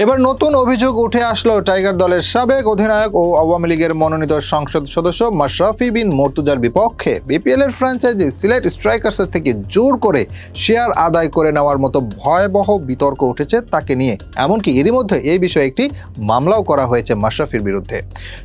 এবার নতুন অভিযোগ উঠে আসলো টাইগার দলের সাবেক অধিনায়ক ও আওয়ামী লীগের মনোনীত সংসদ সদস্য মাশরাফি বিন মর্তুজার বিপক্ষে বিপিএল এর ফ্র্যাঞ্চাইজি সিলেট স্ট্রাইকার্সের থেকে জোর করে শেয়ার আদায় করে নেওয়ার মতো ভয়াবহ বিতর্ক উঠেছে তাকে নিয়ে। এমনকি এরই মধ্যে এই বিষয়ে একটি মামলাও করা হয়েছে মাশরাফির বিরুদ্ধে।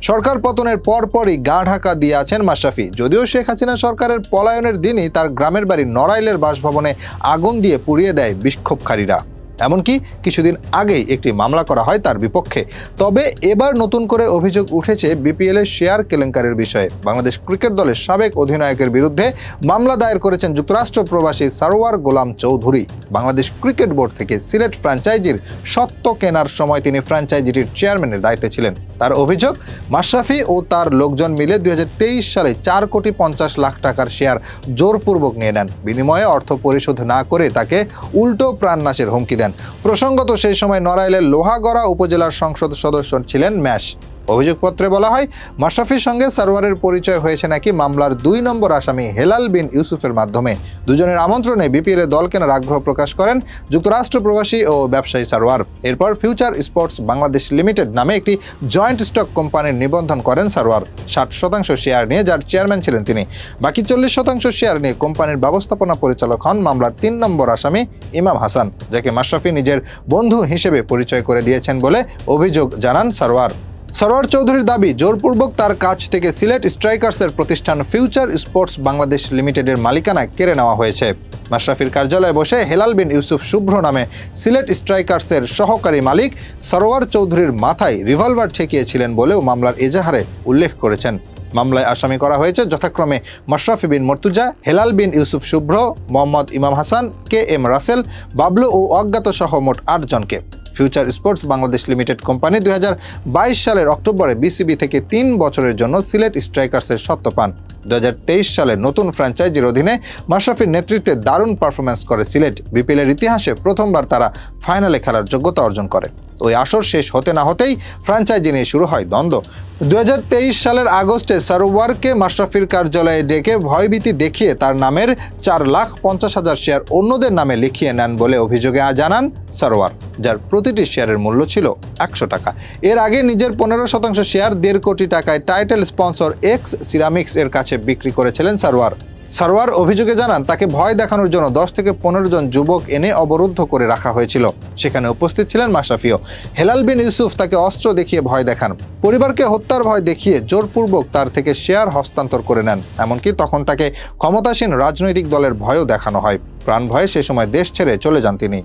সরকার পতনের পরপরই গা ঢাকা দিয়ে আছেন মাশরাফি। যদিও শেখ হাসিনা সরকারের পলায়নের দিনই তার গ্রামের বাড়ি নড়াইলের বাসভবনে আগুন দিয়ে পুড়িয়ে দেয় বিক্ষোভকারীরা। এমনকি কিছুদিন আগেই একটি মামলা করা হয় তার বিপক্ষে। তবে এবার নতুন করে অভিযোগ উঠেছে বিপিএল এর শেয়ার কেলেঙ্কারির বিষয়ে। বাংলাদেশ ক্রিকেট দলের সাবেক অধিনায়কের বিরুদ্ধে মামলা দায়ের করেছেন যুক্তরাষ্ট্র প্রবাসী সারওয়ার গোলাম চৌধুরী। বাংলাদেশ ক্রিকেট বোর্ড থেকে সিলেট ফ্র্যাঞ্চাইজির স্বত্ব কেনার সময় তিনি ফ্র্যাঞ্চাইজিটির চেয়ারম্যানের দায়িত্বে ছিলেন। তার অভিযোগ, মাশরাফি ও তার লোকজন মিলে 2023 সালে 4,50,00,000 টাকার শেয়ার জোরপূর্বক নিয়ে নেন। বিনিময়ে অর্থ পরিশোধ না করে তাকে উল্টো প্রাণনাশের হুমকি দেন। প্রসঙ্গত, সেই সময় নড়াইলের লোহাগড়া উপজেলার সংসদ সদস্য ছিলেন ম্যাশ। অভিযোগপত্রে বলা হয়, মাশরাফির সঙ্গে সারওয়ারের পরিচয় হয়েছে নাকি মামলার 2 নম্বর আসামি হেলাল বিন ইউসুফের মাধ্যমে। দুজনের আমন্ত্রণে বিপিএল এ দল কেনার আগ্রহ প্রকাশ করেন যুক্তরাষ্ট্র প্রবাসী ও ব্যবসায়ী সারওয়ার। এরপর ফিউচার স্পোর্টস বাংলাদেশ লিমিটেড নামে একটি জয়েন্ট স্টক কোম্পানির নিবন্ধন করেন সারওয়ার 60% শেয়ার নিয়ে, যার চেয়ারম্যান ছিলেন তিনি। বাকি 40% শেয়ার নিয়ে কোম্পানির ব্যবস্থাপনা পরিচালক হন মামলার 3 নম্বর আসামি ইমাম হাসান, যাকে মাশরাফি নিজের বন্ধু হিসেবে পরিচয় করে দিয়েছেন বলে অভিযোগ জানান সারওয়ার। সারওয়ার চৌধুরীর দাবি, জোরপূর্বক তার কাছ থেকে সিলেট স্ট্রাইকার্সের প্রতিষ্ঠান ফিউচার স্পোর্টস বাংলাদেশ লিমিটেডের মালিকানা কেড়ে নেওয়া হয়েছে। মাশরাফির কার্যালয়ে বসে হেলাল বিন ইউসুফ শুভ্র নামে সিলেট স্ট্রাইকার্সের সহকারী মালিক সারওয়ার চৌধুরীর মাথায় রিভলভার ঠেকিয়েছিলেন বলেও মামলার এজাহারে উল্লেখ করেছেন। মামলায় আসামি করা হয়েছে যথাক্রমে মাশরাফি বিন মর্তুজা, হেলাল বিন ইউসুফ শুভ্র, মোহাম্মদ ইমাম হাসান, KM রাসেল, বাবলু ও অজ্ঞাত সহ মোট 8 জনকে। Future sports Bangladesh limited company 2022 সালের অক্টোবরে বিসিবি থেকে 3 বছরের জন্য সিলেট স্ট্রাইকার্সের স্বত্ব পান। 2023 সালে নতুন ফ্র্যাঞ্চাইজির অধীনে মাশরাফির নেতৃত্বে দারুণ পারফরম্যান্স করে সিলেট। বিপিএল এর ইতিহাসে প্রথমবার তারা ফাইনালে খেলার যোগ্যতা অর্জন করে। ওই আসর শেষ হতে না হতেই ফ্র্যাঞ্চাইজি নিয়ে শুরু হয় দ্বন্দ্ব। 2023 সালের আগস্টে সারওয়ারকে মাশরাফির কার্যালয়ে ডেকে ভয়ভীতি দেখিয়ে তার নামের 4,50,000 শেয়ার অন্যদের নামে লিখিয়ে নেন বলে অভিযোগে জানান সারওয়ার, যার প্রতিটি শেয়ারের মূল্য ছিল 100 টাকা। এর আগে নিজের 15% শেয়ার 1.5 কোটি টাকায় টাইটেল স্পন্সর এক্স সিরামিক্স এর কাছে বিক্রি করেছিলেন সারওয়ার। সারওয়ার অভিযোগে জানান, তাকে ভয় দেখানোর জন্য 10 থেকে 15 জন যুবক এনে অবরুদ্ধ করে রাখা হয়েছিল। সেখানে উপস্থিত ছিলেন মাশরাফিও। হেলাল বিন ইউসুফ তাকে অস্ত্র দেখিয়ে ভয় দেখান। পরিবারকে হত্যার ভয় দেখিয়ে জোরপূর্বক তার থেকে শেয়ার হস্তান্তর করে নেন। এমনকি তখন তাকে ক্ষমতাসীন রাজনৈতিক দলের ভয়ও দেখানো হয়। প্রাণ ভয়ে সে সময় দেশ ছেড়ে চলে যান তিনি।